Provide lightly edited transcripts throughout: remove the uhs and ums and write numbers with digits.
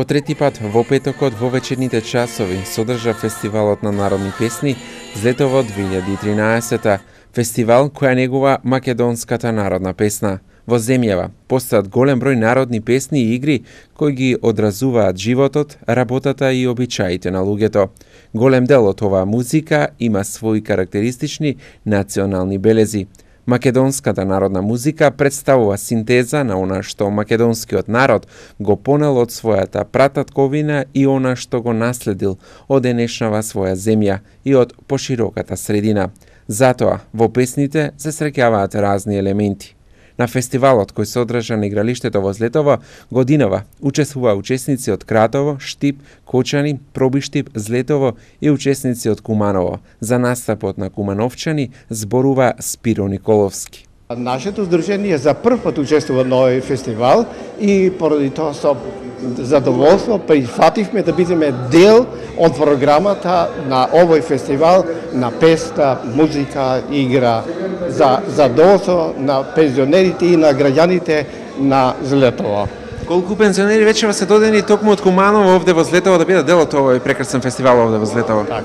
трети пат во петокот во вечерните часови содржа фестивалот на народни песни Злетово 2013, фестивал која негува македонската народна песна. Во земјава постојат голем број народни песни и игри кои ги одразуваат животот, работата и обичаите на луѓето. Голем дел од оваа музика има своји карактеристични национални белези. Македонската народна музика представува синтеза на она што македонскиот народ го понел од својата прататковина и она што го наследил од денешнава своја земја и од пошироката средина. Затоа, во песните се среќаваат разни елементи. На фестивалот кој се одржа на игралиштето во Злетово, годинава учествуваа учесници од Кратово, Штип, Кочани, Пробиштип, Злетово и учесници од Куманово. За настапот на Кумановчани зборува Спиро Николовски. Нашето здружение за прв пат учествува на овој фестивал и поради тоа со задоволство прифативме да бидеме дел од програмата на овој фестивал на песна, музика, игра за задоволство на пензионерите и на граѓаните на Злетово. Колку пензионери вече се додени токму од Куманово овде во Злетово да бидат дел од овој прекрасен фестивал овде во Злетово? Така.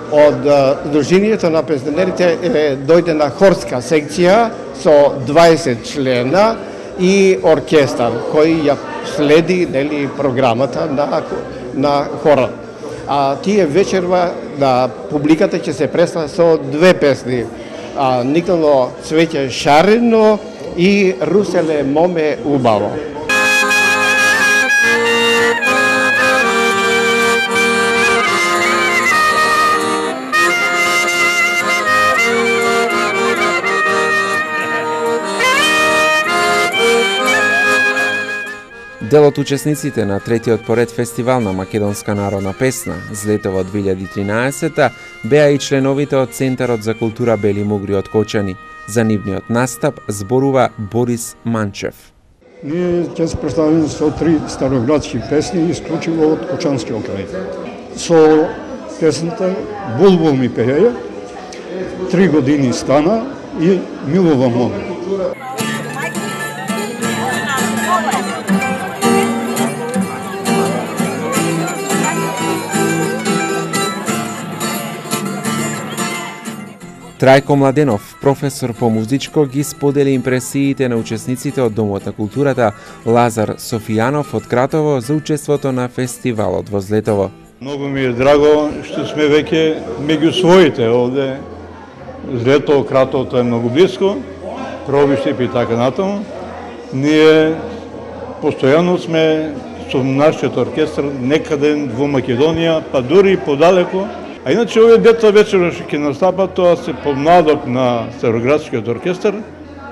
Од Сдруженијето на пензионерите дојдена хорска секција со 20 члена и оркестар кој ја следи програмата на хорот. А тие вечерва на публиката ќе се представи со две песни. Никнало цвеќе шарено и Руселе моме убаво. Дел од учесниците на третиот поред фестивал на македонска народна песна Злетово 2013 беа и членовите од Центарот за култура Бели Мугри од Кочани. За нивниот настап зборува Борис Манчев. Ние ќе се представиме со 3 староградски песни исклучиво од Кочанскиот крај. Со песната Булбул ми пее, 3 години стана и Милова моме. Трајко Младенов, професор по музичко, ги сподели импресиите на учесниците од Домот на културата Лазар Софијанов од Кратово за учеството на фестивалот во Злетово. Многу ми е драго што сме веќе меѓу своите овде. Злетово, Кратовото е многу близко, Пробиштип и така натаму. Ние постојано сме со нашиот оркестар некаде во Македонија, па дури и подалеку. А иначе овие деца вечера што ќе настапат, тоа се помладок на Староградскиот оркестар,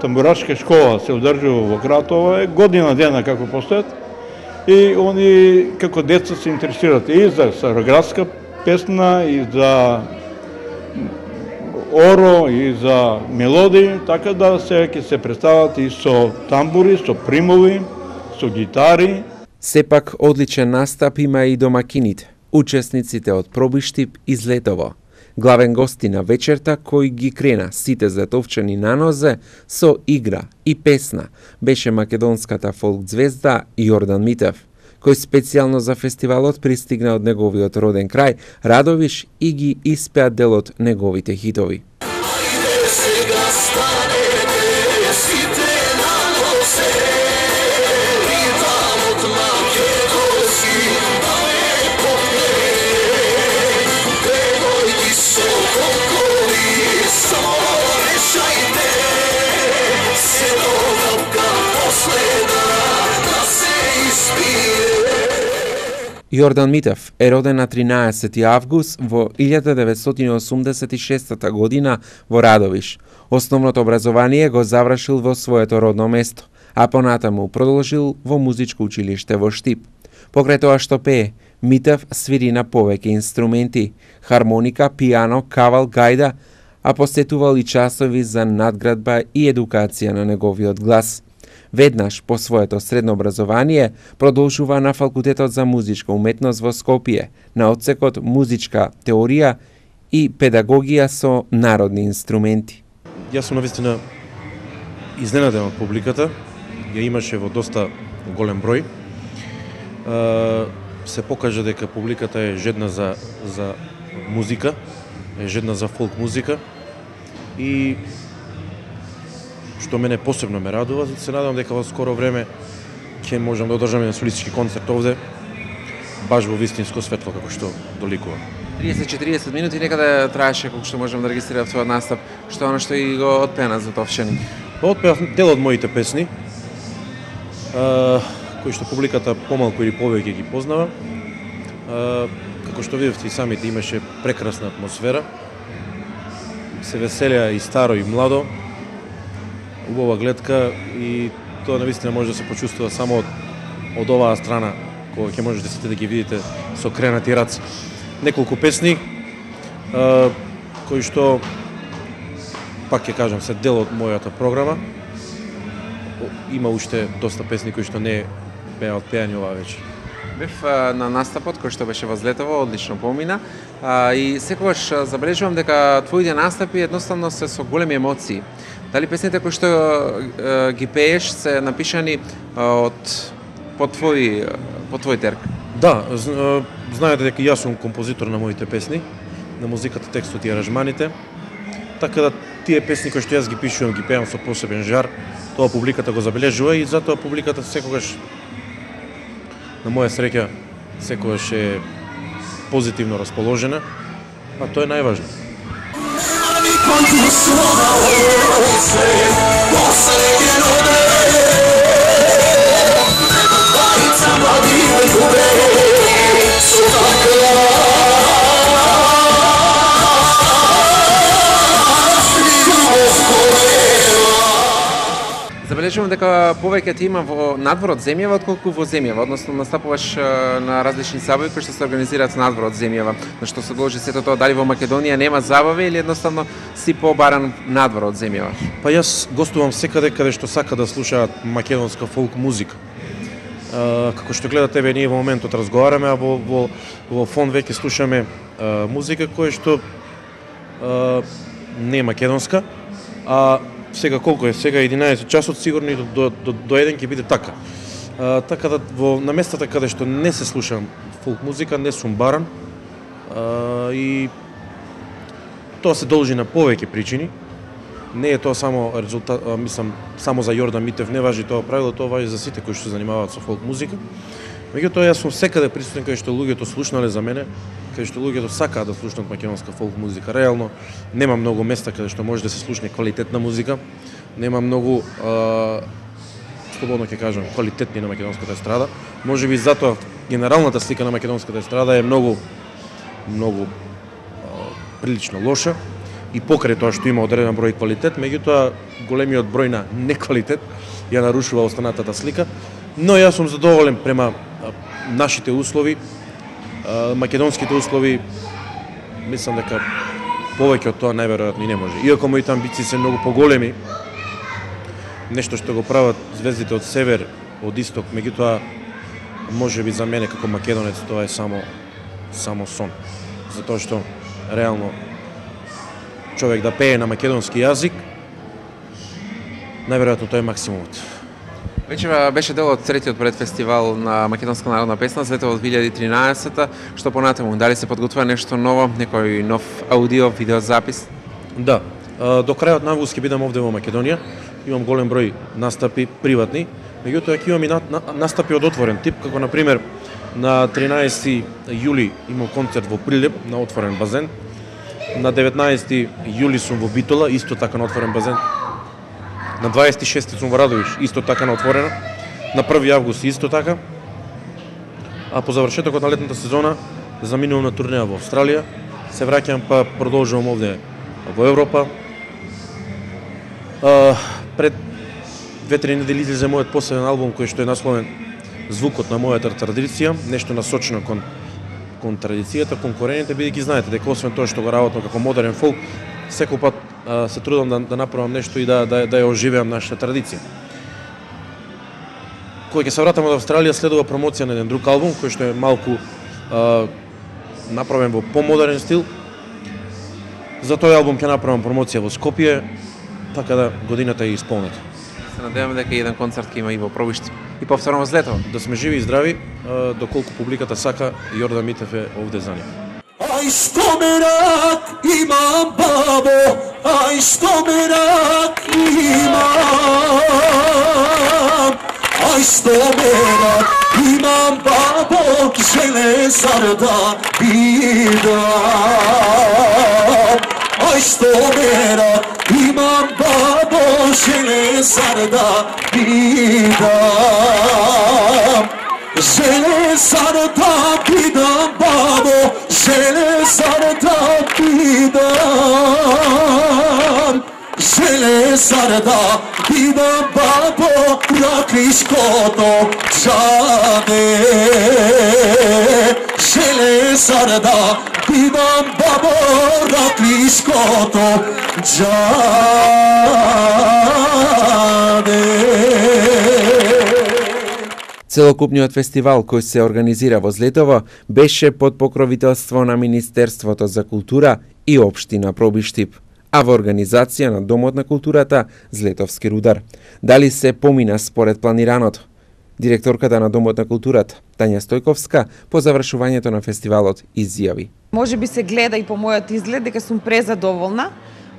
тамбурашка школа се одржува во Кратово, година дена како постојат. И они како деца се интересираат и за староградска песна, и за оро, и за мелодии, така да ќе се представат и со тамбури, со примови, со гитари. Сепак одличен настап има и домакините, учесниците од Пробиштип и Злетово. Главен гости на вечерта кој ги крена сите злетовчани на нозе со игра и песна беше македонската фолк звезда Јордан Митев, кој специјално за фестивалот пристигна од неговиот роден крај Радовиш и ги испеа дел од неговите хитови. Јордан Митев е роден на 13 август во 1986 година во Радовиш. Основното образование го завршил во своето родно место, а понатаму продолжил во музичко училиште во Штип. Покрај тоа што пее, Митев свири на повеќе инструменти, хармоника, пијано, кавал, гајда, а посетувал и часови за надградба и едукација на неговиот глас. Веднаш по своето средно образование продолжува на Факултетот за музичка уметност во Скопје, на одсекот музичка теорија и педагогија со народни инструменти. Јас сум навистина изненаден од публиката, ја имаше во доста голем број. се покажа дека публиката е жедна за музика, е жедна за фолк музика и што мене посебно ме радува, се надевам дека во скоро време ќе можам да одржаме на солистички концерт овде, баш во вистинско светло како што доликува. 30-40 минути некаде траеше колку што можам да регистрирам твојот настап, што е оно што и го отпеа Зотовчани. Отпеав дел од моите песни, кои што публиката помалку или повеќе ги познава. Како што видовте и самите, имаше прекрасна атмосфера. Се веселеа и старо и младо. Убава гледка и тоа навистина може да се почувствува само од оваа страна, кога ќе можете сите да ги видите со кренати раци. Неколку песни кои што, пак ќе кажам, се дел од мојата програма. Има уште доста песни кои што не беа отпеани оваа вечер. Бев на настапот кој што беше во Злетово, одлично помина. И секогаш забележувам дека твоите настапи едноставно се со големи емоции. Дали песните кои што ги пееш се напишани по твој терк? Да, знаете дека јас сум композитор на моите песни, на музиката, текстот и аранжманите. Така да тие песни кои што јас ги пишувам, ги пеам со посебен жар, тоа публиката го забележува и затоа публиката секогаш, на моја среќа, секогаш е позитивно расположена, а тоа е најважно. Забележувам дека повеќе ти има во надвор од земјава отколку во земјава, односно настапуваш на различни забави кои што се организираат надвор од земјава. На што се должи сето тоа, дали во Македонија нема забави или едноставно си побаран надвор од земјава? Па јас гостувам секаде каде што сака да слушаат македонска фолк музика. Како што гледате, еве ние во моментот разговараме, а во фон веќе слушаме музика која што не е македонска, а сега колку е? Сега 11 часот, сигурно и до 1 ќе биде така. Така да на местата каде што не се слуша фолк музика, не сум баран. И тоа се должи на повеќе причини. Не е тоа само резултат, мислам, само за Јордан Митев не важи тоа правило, тоа важи за сите кои што се занимаваат со фолк музика. Меѓутоа јас сум секаде присутен каде што луѓето слушнале за мене, каде што луѓето сакаат да слушнат македонска фолк музика. Реално нема многу места каде што може да се слушне квалитетна музика. Нема многу слободно ќе кажам квалитетни на македонската естрада. Можеби затоа генералната слика на македонската естрада е многу прилично лоша и покрај тоа што има одреден број квалитет, меѓутоа големиот број на неквалитет ја нарушува останатата слика. Но јас сум задоволен према нашите услови, македонските услови. Мислам дека повеќе од тоа најверојатно и не може. Иако моите амбиции се многу поголеми, нешто што го прават звездите од север, од исток, меѓутоа можеби за мене како македонец тоа е само сон. Затоа што реално човек да пее на македонски јазик, најверојатно тоа е максимумот. Вечера беше дел од третиот предфестивал на македонска народна песна, Злетово од 2013, што понатаму, дали се подготвува нешто ново, некој нов аудио, видеозапис? Да, до крајот на август ќе бидам овде во Македонија, имам голем број настапи приватни, меѓутоа ќе имам и настапи од отворен тип, како на пример на 13 јули имам концерт во Прилеп на отворен базен, на 19 јули сум во Битола, исто така на отворен базен, на 26 сум во Радовиш, исто така на отворена, на 1 август исто така, а по завршетокот на летната сезона заминувам на турнеја во Австралија, се враќам па продолжувам овде во Европа. Пред 2-3 недели излезе мојот последен албум кој што е насловен Звукот на мојата традиција, нешто насочено кон традицијата, кон корените, бидејќи знаете дека освен тоа што го работам како модерен фолк, секој пат се трудам да направам нешто и да ја оживеам нашата традиција. Кога ќе се вратам од Австралија, следува промоција на еден друг албум кој што е малку направен во помодерен стил. За тој албум ќе направам промоција во Скопје, така да годината е исполнета. Се надеваме дека еден концерт ќе има и во Пробиште. и повторно во Злетово. Да сме живи и здрави, доколку публиката сака, Јордан Митев е овде за нив. Ај што мерак имам, бабо, ај што мерак имам, ај што мерак имам, бабо, железар да бидам. Ај што мерак имам, бабо, железар да бидам. Железар да бидам, бабо, железар да бидам. Железар да бидам, бабо, раклишкото джаде. Железар да бидам, бабо, раклишкото джаде. Целокупниот фестивал кој се организира во Злетово беше под покровителство на Министерството за култура и општина Пробиштип, а во организација на Домот на културата Злетовски рудар. Дали се помина според планираното? Директорката на Домот на културата, Тања Стојковска, по завршувањето на фестивалот изјави. Може би се гледа и по мојот изглед дека сум презадоволна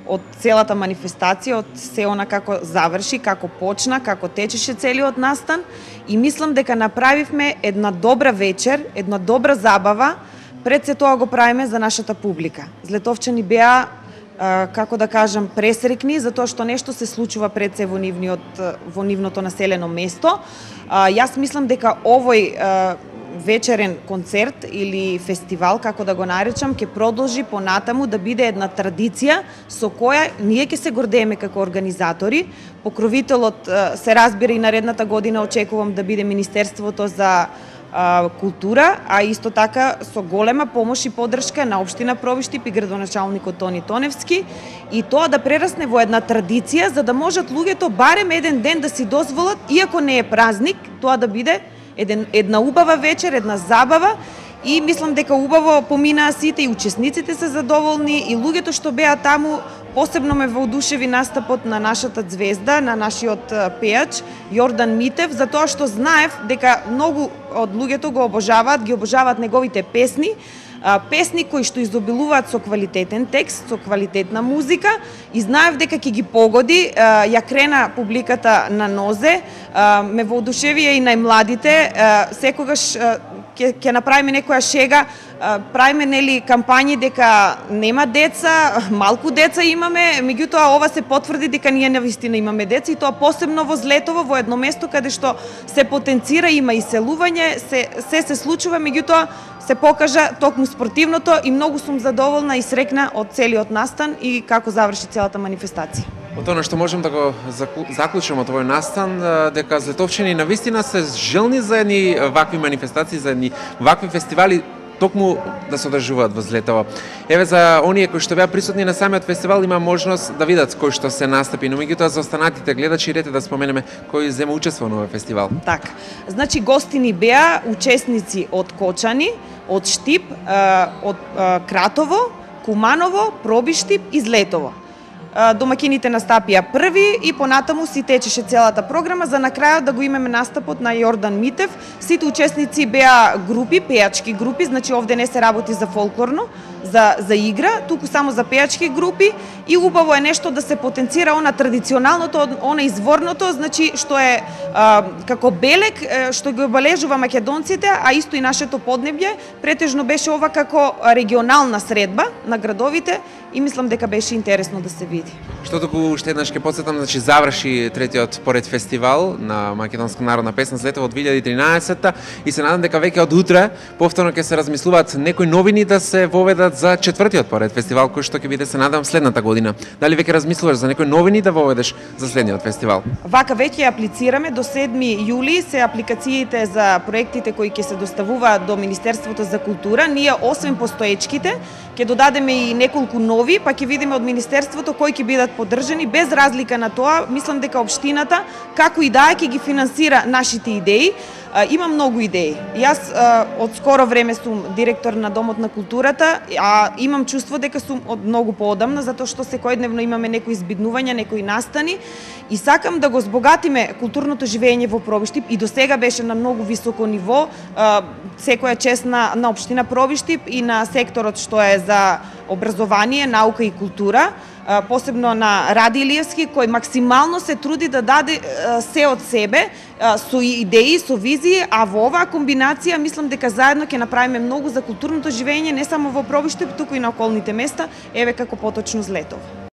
од целата манифестација, од се она како заврши, како почна, како течеше целиот настан и мислам дека направивме една добра вечер, една добра забава, пред се тоа го правиме за нашата публика. Злетовчани беа, како да кажам, пресрекни за тоа што нешто се случува пред се во нивното населено место. Јас мислам дека овој вечерен концерт или фестивал, како да го наречам, ќе продолжи понатаму да биде една традиција со која ние ќе се гордееме како организатори. Покровителот се разбира и наредната година очекувам да биде Министерството за култура, а исто така со голема помош и поддршка на општина Пробиштип и градоначалникот Тони Тоневски, и тоа да прерасне во една традиција за да можат луѓето барем еден ден да си дозволат, иако не е празник, тоа да биде една убава вечер, една забава, и мислам дека убаво поминаа сите, и учесниците се задоволни, и луѓето што беа таму. Посебно ме воодушеви настапот на нашата звезда, на нашиот пејач Јордан Митев, затоа што знаев дека многу од луѓето го обожаваат, ги обожаваат неговите песни, песни кои што изобилуваат со квалитетен текст, со квалитетна музика, и знаев дека ќе ги погоди. Ја крена публиката на нозе, ме воодушевија и најмладите, секогаш ќе направиме некоја шега, правиме нели кампањи дека нема деца, малку деца имаме, меѓутоа ова се потврди дека ние навистина имаме деца, и тоа посебно во Злетово, во едно место каде што се потенцира, има иселување, се случува, меѓутоа се покажа токму спортивното, и многу сум задоволна и срекна од целиот настан и како заврши целата манифестација. Од тоа што можем да го заклучиме од овој настан, дека злетовчани навистина се желни за едни вакви манифестации, за едни вакви фестивали, токму да се одржуваат во Злетово. Еве, за оние кои што беа присутни на самиот фестивал има можност да видат кој што се настапи, но меѓутоа за останатите гледачи рете да споменеме кој зема учество на овој фестивал. Така. Значи гостини беа учесници од Кочани, од Штип, од Кратово, Куманово, Пробиштип и Злетово. Домакините настапија први и понатаму си течеше целата програма, за на крајот да го имаме настапот на Јордан Митев. Сите учесници беа групи, пејачки групи, значи овде не се работи за фолклорно, за игра, туку само за пејачки групи, и убаво е нешто да се потенцира она традиционалното, она изворното, значи што е како белег, што го обележува македонците, а исто и нашето поднебје. Претежно беше ова како регионална средба на градовите и мислам дека беше интересно да се види. Што туку уште еднаш ќе потсетам, значи заврши третиот поред фестивал на македонска народна песна Злетово од 2013 и се надам дека веќе од утре повторно ќе се размислуваат некои новини да се воведат за четвртиот поред фестивал, кој што ќе биде, се надам, следната година. Дали веќе размислуваш за некои новини да воведеш за следниот фестивал? Вака веќе аплицираме до 7 јули се апликациите за проектите кои ќе се доставуваат до Министерството за култура. Ние освен постоечките ќе додадеме и неколку нови, па ќе видиме од Министерството кои ќе бидат поддржани. Без разлика на тоа, мислам дека општината, како и да ќе ги финансира нашите идеи. Има многу идеи. Јас од скоро време сум директор на Домот на културата, а имам чувство дека сум од многу поодамна, затоа што секојдневно имаме некои избиднувања, некои настани и сакам да го збогатиме културното живење во Пробиштип и до сега беше на многу високо ниво. Секоја чест на општина Пробиштип и на секторот што е за образование, наука и култура, посебно на Ради Илиевски, кој максимално се труди да даде се од себе, со идеи, со визии, а во оваа комбинација мислам дека заедно ќе направиме многу за културното живење не само во Пробиштип, туку и на околните места, еве како поточно Злетово.